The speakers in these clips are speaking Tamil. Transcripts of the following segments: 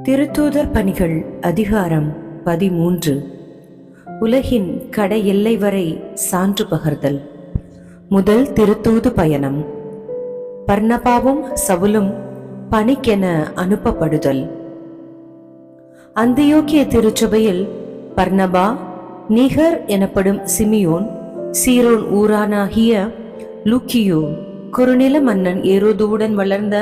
திருத்தூதர் பணிகள் அதிகாரம் 13. உலகின் கடை எல்லை வரை சான்று பகர்தல். முதல் திருத்தூது பயணம். பர்னபாவும் சவுலும் பணிக்கென அனுப்பப்படுதல். அந்தியோக்கிய திருச்சபையில் பர்னபா, நீகர் எனப்படும் சிமியோன், சீரோன் ஊரானாகிய லூக்கியோ, குறுநில மன்னன் ஏரோதுவுடன் வளர்ந்த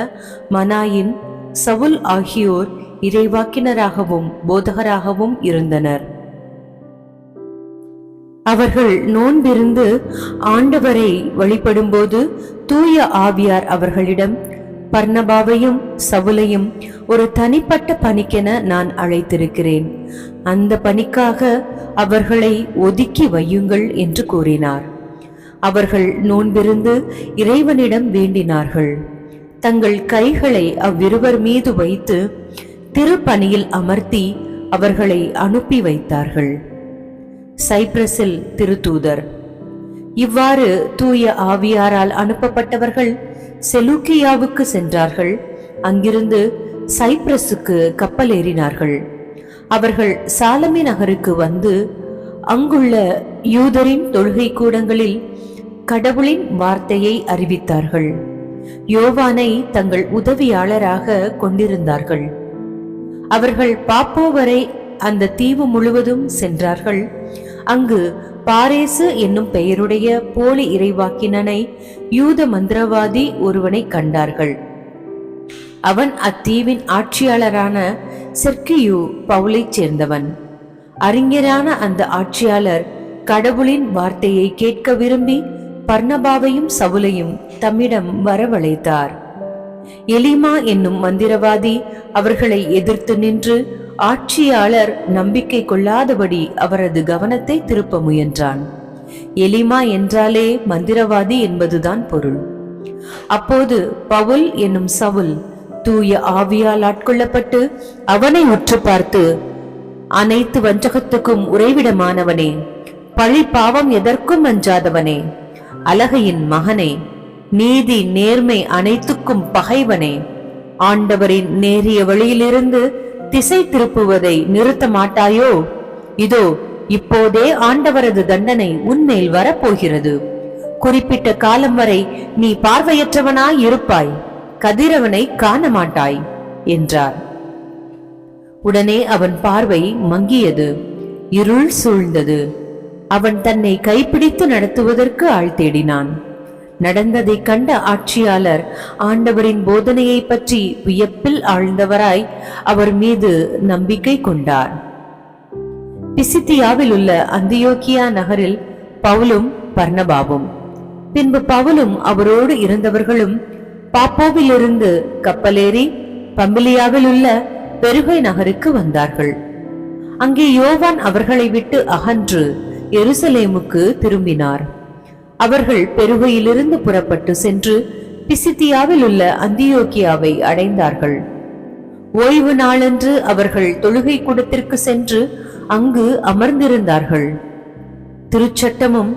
மனாயின், சவுல் ஆகியோர் இறைவாக்கினராகவும் போதகராகவும் இருந்தனர். அவர்கள் நோன்பிருந்து ஆண்டவரை வழிபடும்போது தூய ஆவியார் அவர்களிடம், பர்னபாவையும் சவுலையும் ஒரு தனிப்பட்ட பணிக்கென நான் அழைத்திருக்கிறேன், அந்த பணிக்காக அவர்களை ஒதுக்கி வையுங்கள் என்று கூறினார். அவர்கள் நோன்பிருந்து இறைவனிடம் வேண்டினார்கள். தங்கள் கைகளை அவ்விருவர் மீது வைத்து திருப்பணியில் அமர்த்தி அவர்களை அனுப்பி வைத்தார்கள். சைப்ரஸில் திருத்தூதர். இவ்வாறு தூய ஆவியாரால் அனுப்பப்பட்டவர்கள் செலூக்கியாவுக்கு சென்றார்கள். அங்கிருந்து சைப்ரஸுக்கு கப்பல் ஏறினார்கள். அவர்கள் சாலமி நகருக்கு வந்து அங்குள்ள யூதரின் தொழுகை கூடங்களில் கடவுளின் வார்த்தையை அறிவித்தார்கள். யோவானை தங்கள் உதவியாளராக கொண்டிருந்தார்கள். அவர்கள் பாப்போ வரை அந்த தீவு முழுவதும் சென்றார்கள். அங்கு பாரேசு என்னும் பெயருடைய போலி இறைவாக்கினனை, யூத மந்திரவாதி ஒருவனை கண்டார்கள். அவன் அத்தீவின் ஆட்சியாளரான செர்கியு பவுலை சேர்ந்தவன். அறிஞரான அந்த ஆட்சியாளர் கடவுளின் வார்த்தையை கேட்க விரும்பி பர்னபாவையும் சவுலையும் தம்மிடம் வரவழைத்தார். எலிமா என்னும் மந்திரவாதி அவர்களை எதிர்த்து நின்று ஆட்சியாளர் நம்பிக்கை கொள்ளாதபடி அவரது கவனத்தை திருப்ப முயன்றான். எலிமா என்றாலே மந்திரவாதி என்பதுதான் பொருள். அப்போது பவுல் என்னும் சவுல் தூய ஆவியால் ஆட்கொள்ளப்பட்டு அவனை உற்று பார்த்து, அனைத்து வஞ்சகத்துக்கும் உறைவிடமானவனே, பழி பாவம் எதற்கும் அஞ்சாதவனே, அழகையின் மகனே, நீதி நேர்மை அனைத்துக்கும் பகைவனே, ஆண்டவரின் நேரிய வழியிலிருந்து திசை திருப்புவதை நிறுத்த மாட்டாயோ? இதோ இப்போதே ஆண்டவரது தண்டனை உன்மேல் வரப்போகிறது. குறிப்பிட்ட காலம் வரை நீ பார்வையற்றவனாய் இருப்பாய், கதிரவனை காண மாட்டாய் என்றார். உடனே அவன் பார்வை மங்கியது, இருள் சூழ்ந்தது. அவன் தன்னை கைப்பிடித்து நடத்துவதற்கு ஆள் தேடினான். நடந்ததை கண்ட ஆட்சியாளர் ஆண்டவரின் போதனையை பற்றி வியப்பில் ஆழ்ந்தவராய் அவர் மீது நம்பிக்கை கொண்டார். பிசித்தியாவில் உள்ள அந்தியோக்கியா நகரில் பவுலும் பர்னபாவும், பின்பு பவுலும் அவரோடு இருந்தவர்களும் பாப்போவிலிருந்து கப்பலேறி பம்பிலியாவில் உள்ள பெருகை நகருக்கு வந்தார்கள். அங்கே யோவான் அவர்களை விட்டு அகன்று எருசலேமுக்கு திரும்பினார். அவர்கள் பெருகையிலிருந்து புறப்பட்டு சென்று பிசித்தியாவில் உள்ள அந்தியோக்கியாவை அடைந்தார்கள். ஓய்வு நாளன்று அவர்கள் தொழுகை கூடத்திற்கு சென்று அங்கு அமர்ந்திருந்தார்கள். திருச்சட்டமும்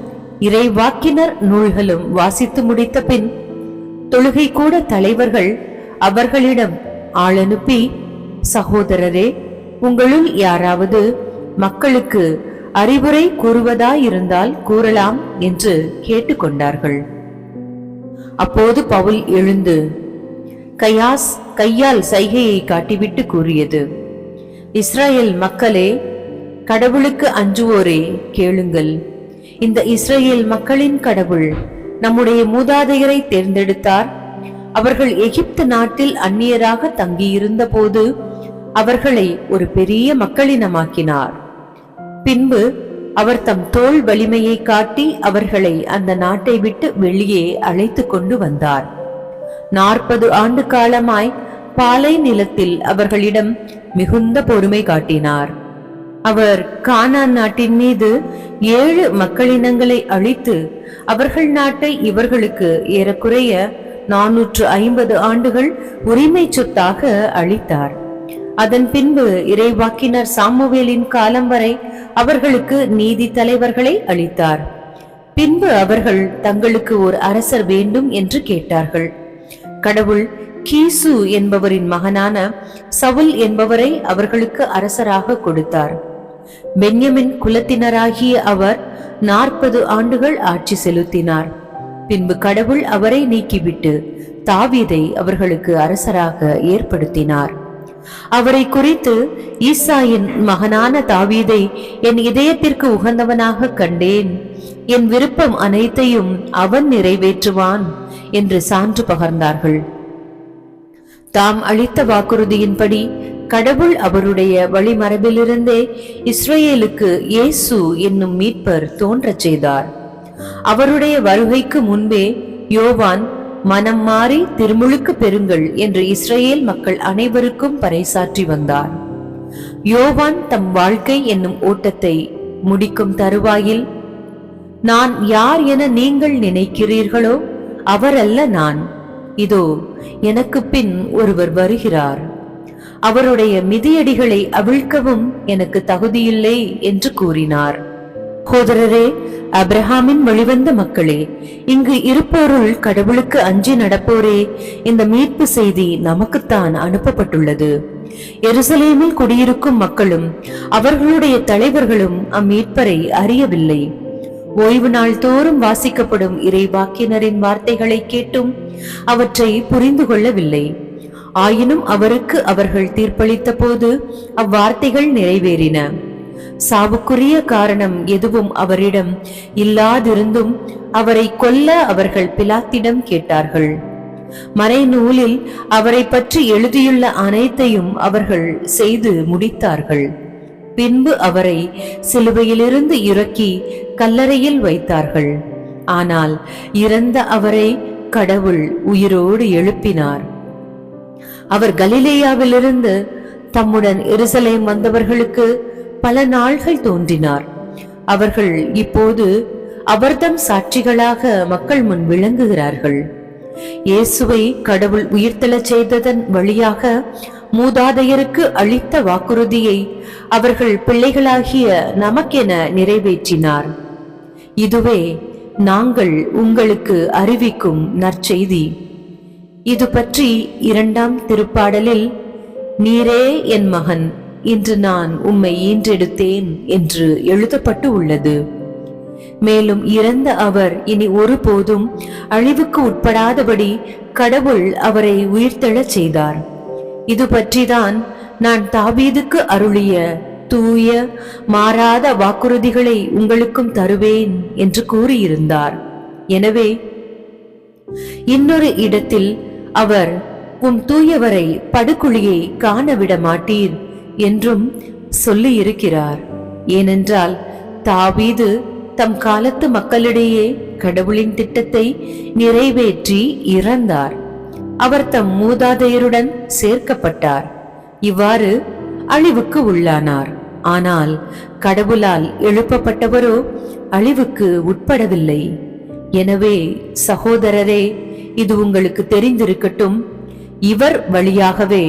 இறைவாக்கினர் நூல்களும் வாசித்து முடித்த பின் தொழுகை கூட தலைவர்கள் அவர்களிடம் ஆள் அனுப்பி, சகோதரரே, உங்களுள் யாராவது மக்களுக்கு அறிவுரை கூறுவதாயிருந்தால் கூறலாம் என்று கேட்டுக்கொண்டார்கள். அப்போது பவுல் எழுந்து கையால் சைகையை காட்டிவிட்டு கூறியது, இஸ்ரேல் மக்களே, கடவுளுக்கு அஞ்சுவோரே, கேளுங்கள். இந்த இஸ்ரேல் மக்களின் கடவுள் நம்முடைய மூதாதையரை தேர்ந்தெடுத்தார். அவர்கள் எகிப்து நாட்டில் அந்நியராக தங்கியிருந்த போது அவர்களை ஒரு பெரிய மக்களினமாக்கினார். பின்பு அவர் தம் தோள் வலிமையை காட்டி அவர்களை அந்த நாட்டை விட்டு வெளியே அழைத்து கொண்டு வந்தார். 40 ஆண்டு காலமாய் பாலை நிலத்தில் அவர்களிடம் மிகுந்த பொறுமை காட்டினார். அவர் கானான் நாட்டின் மீது 7 மக்களினங்களை அழித்து அவர்கள் நாட்டை இவர்களுக்கு ஏறக்குறைய 450 ஆண்டுகள் உரிமை சொத்தாக அளித்தார். அதன் பின்பு இறைவாக்கினர் சாமுவேலின் காலம் வரை அவர்களுக்கு நீதி தலைவர்களை அளித்தார். பின்பு அவர்கள் தங்களுக்கு ஒரு அரசர் வேண்டும் என்று கேட்டார்கள். கடவுள் கீசு என்பவரின் மகனான சவுல் என்பவரை அவர்களுக்கு அரசராக கொடுத்தார். பென்யமின் குலத்தினராகிய அவர் 40 ஆண்டுகள் ஆட்சி செலுத்தினார். பின்பு கடவுள் அவரை நீக்கிவிட்டு தாவீதை அவர்களுக்கு அரசராக ஏற்படுத்தினார். அவரை குறித்து, ஈசாயின் மகனான தாவீதை என் இதயத்திற்கு உகந்தவனாக கண்டேன், என் விருப்பம் அனைத்தையும் அவன் நிறைவேற்றுவான் என்று சான்று பகர்ந்தார்கள். தாம் அளித்த வாக்குறுதியின்படி கடவுள் அவருடைய வழிமரபிலிருந்தே இஸ்ரேலுக்கு இயேசு என்னும் மீட்பர் தோன்றச் செய்தார். அவருடைய வருகைக்கு முன்பே யோவான் மனம் மாறி திருமுழுக்கு பெறுங்கள் என்று இஸ்ரேல் மக்கள் அனைவருக்கும் பறைசாற்றி வந்தார். யோவான் தம் வாழ்க்கை என்னும் ஓட்டத்தை முடிக்கும் தருவாயில், நான் யார் என நீங்கள் நினைக்கிறீர்களோ அவரல்ல நான், இதோ எனக்கு பின் ஒருவர் வருகிறார், அவருடைய மிதியடிகளை அவிழ்க்கவும் எனக்கு தகுதியில்லை என்று கூறினார். சகோதரரே, அப்ரஹாமின் வழிவந்த மக்களே, இங்கு இருப்போருள் கடவுளுக்கு அஞ்சி நடப்போரே, இந்த மீட்பு செய்தி நமக்குத்தான் அனுப்பப்பட்டுள்ளது. எருசலேமில் குடியிருக்கும் மக்களும் அவர்களுடைய தலைவர்களும் அம்மீட்பரை அறியவில்லை. ஓய்வு நாள் தோறும் வாசிக்கப்படும் இறைவாக்கினரின் வார்த்தைகளை கேட்டும் அவற்றை புரிந்து கொள்ளவில்லை. ஆயினும் அவருக்கு அவர்கள் தீர்ப்பளித்த போது அவ்வார்த்தைகள் நிறைவேறின. சாவுக்குரிய காரணம் எதுவும் அவரிடம் இல்லாதிருந்தும் அவரை கொல்ல அவர்கள் பிலாத்திடம் கேட்டார்கள். மறைநூலில் அவரை பற்றி எழுதியுள்ள அனைத்தையும் அவர்கள் செய்து முடித்தார்கள். பின்பு அவரை சிலுவையிலிருந்து இறக்கி கல்லறையில் வைத்தார்கள். ஆனால் இறந்த அவரை கடவுள் உயிரோடு எழுப்பினார். அவர் கலிலேயாவிலிருந்து தம்முடன் எருசலேம் வந்தவர்களுக்கு பல நாள்கள் தோன்றினார். அவர்கள் இப்போது அவர்தம் சாட்சிகளாக மக்கள் முன் விளங்குகிறார்கள். இயேசுவை கடவுள் உயிர்த்தெழச் செய்ததன் வழியாக மூதாதையருக்கு அளித்த வாக்குறுதியை அவர்கள் பிள்ளைகளாகிய நமக்கென நிறைவேற்றினார். இதுவே நாங்கள் உங்களுக்கு அறிவிக்கும் நற்செய்தி. இது பற்றி 2ஆம் திருப்பாடலில், நீரே என் மகன், இன்று நான் உம்மை ஈன்றெடுத்தேன் என்று எழுதப்பட்டு உள்ளது. மேலும் இறந்த அவர் இனி ஒருபோதும் அழிவுக்கு உட்படாதபடி கடவுள் அவரை உயிர்த்தெழச் செய்தார். இது பற்றிதான் நான் தாவீதுக்கு அருளிய தூய மாறாத வாக்குறுதிகளை உங்களுக்கும் தருவேன் என்று கூறியிருந்தார். எனவே இன்னொரு இடத்தில் அவர், உம் தூயவரை படுகுழியை காணவிட மாட்டீர் என்றும் சொல்லி இருக்கிறார். ஏனென்றால் தாவீது தம் காலத்து மக்களிடையே கடவுளின் திட்டத்தை நிறைவேற்றி இறந்தார். அவர் தம் மூதாதையருடன் சேர்க்கப்பட்டார். இவ்வாறு அழிவுக்கு உள்ளானார். ஆனால் கடவுளால் எழுப்பப்பட்டவரோ அழிவுக்கு உட்படவில்லை. எனவே சகோதரரே, இது உங்களுக்கு தெரிந்திருக்கட்டும், இவர் வழியாகவே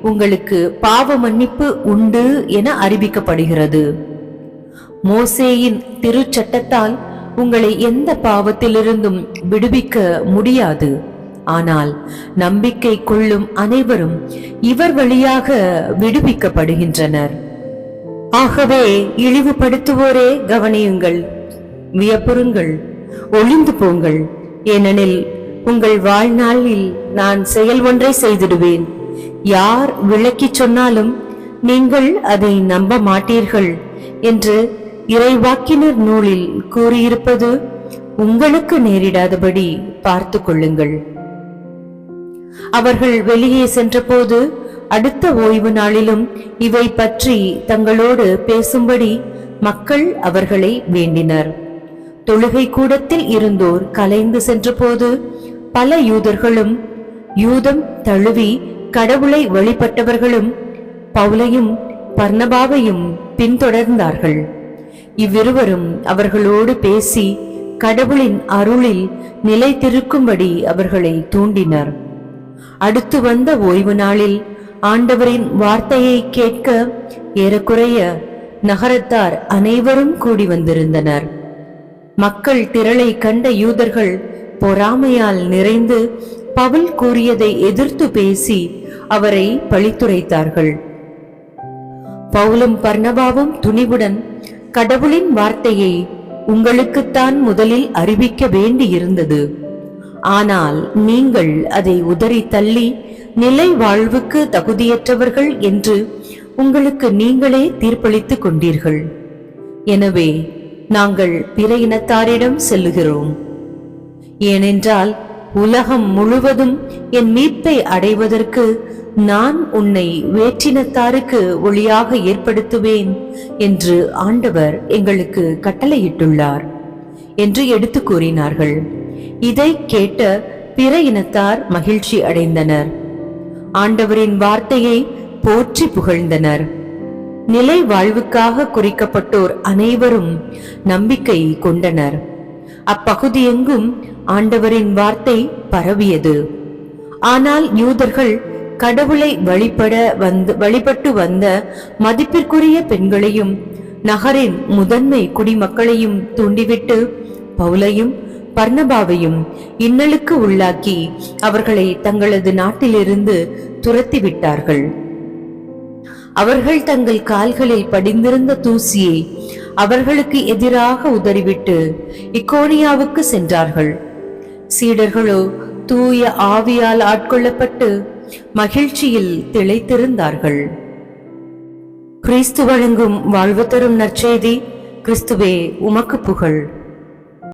உங்களுக்கு பாவ மன்னிப்பு உண்டு என அறிவிக்கப்படுகிறது. மோசேயின் திருச்சட்டத்தால் உங்களை எந்த பாவத்திலிருந்தும் விடுவிக்க முடியாது. ஆனால் நம்பிக்கை கொள்ளும் அனைவரும் இவர் வழியாக விடுவிக்கப்படுகின்றனர். ஆகவே இழிவுபடுத்துவோரே கவனியுங்கள், வியப்புறுங்கள், ஒளிந்து போங்கள். ஏனெனில் உங்கள் வாழ்நாளில் நான் செயல் ஒன்றை செய்திடுவேன். யார் விளக்கிச் சொன்னாலும் நீங்கள் அதை நம்ப மாட்டீர்கள் என்று இறைவாக்கினர் நூலில் கூறியிருப்பது உங்களுக்கு நேரிடாதபடி பார்த்து கொள்ளுங்கள். அவர்கள் வெளியே சென்றபோது அடுத்த ஓய்வு நாளிலும் இவை பற்றி தங்களோடு பேசும்படி மக்கள் அவர்களை வேண்டினர். தொழுகை கூடத்தில் இருந்தோர் கலைந்து சென்றபோது பல யூதர்களும் யூதம் தழுவி கடவுளை வழிபட்டவர்களும் பவுலையும் பர்னபாவையும் பின்தொடர்ந்தார்கள். இவ்விருவரும் அவர்களோடு பேசி கடவுளின் அருளில் நிலைத்திருக்கும்படி அவர்களை தூண்டினர். அடுத்து வந்த ஓய்வு நாளில் ஆண்டவரின் வார்த்தையை கேட்க ஏறக்குறைய நகரத்தார் அனைவரும் கூடி வந்திருந்தனர். மக்கள் திரளை கண்ட யூதர்கள் பொறாமையால் நிறைந்து பவுல் கூறியதை எதிர்த்து பேசி அவரை பழித்துரைத்தார்கள். பவுலும் பர்னபாவும் துணிவுடன், கடவுளின் வார்த்தையை உங்களுக்குத்தான் முதலில் அறிவிக்க வேண்டியிருந்தது, ஆனால் நீங்கள் அதை உதறி தள்ளி நிலை வாழ்வுக்கு தகுதியற்றவர்கள் என்று உங்களுக்கு நீங்களே தீர்ப்பளித்துக் கொண்டீர்கள். எனவே நாங்கள் பிற இனத்தாரிடம் செல்லுகிறோம். ஏனென்றால் உலகம் முழுவதும் என் மீட்பை அடைவதற்கு நான் உன்னை வேற்றினத்தாருக்கு ஒளியாக ஏற்படுத்துவேன் என்று ஆண்டவர் எங்களுக்கு கட்டளையிட்டுள்ளார் என்று எடுத்து கூறினார்கள். இதை கேட்ட பிற இனத்தார் மகிழ்ச்சி அடைந்தனர். ஆண்டவரின் வார்த்தையை போற்றி புகழ்ந்தனர். நிலை வாழ்வுக்காக குறிக்கப்பட்டோர் அனைவரும் நம்பிக்கை கொண்டனர். அப்பகுதியெங்கும் ஆண்டவரின் வார்த்தை பரவியது. ஆனால் யூதர்கள் கடவுளை வழிபட்டு வந்த மதிப்பிற்குரிய பெண்களையும் நகரின் முதன்மை குடிமக்களையும் தூண்டிவிட்டு பவுலையும் பர்னபாவையும் இன்னலுக்கு உள்ளாக்கி அவர்களை தங்களது நாட்டிலிருந்து துரத்திவிட்டார்கள். அவர்கள் தங்கள் கால்களில் படிந்திருந்த தூசியை அவர்களுக்கு எதிராக உதறிவிட்டு இக்கோனியாவுக்கு சென்றார்கள். சீடர்களோ தூய ஆவியால் ஆட்கொள்ளப்பட்டு மகிழ்ச்சியில் திளைத்திருந்தார்கள். கிறிஸ்து வழங்கும் வாழ்வு தரும் நற்செய்தி. கிறிஸ்துவே உமக்கு புகழ்.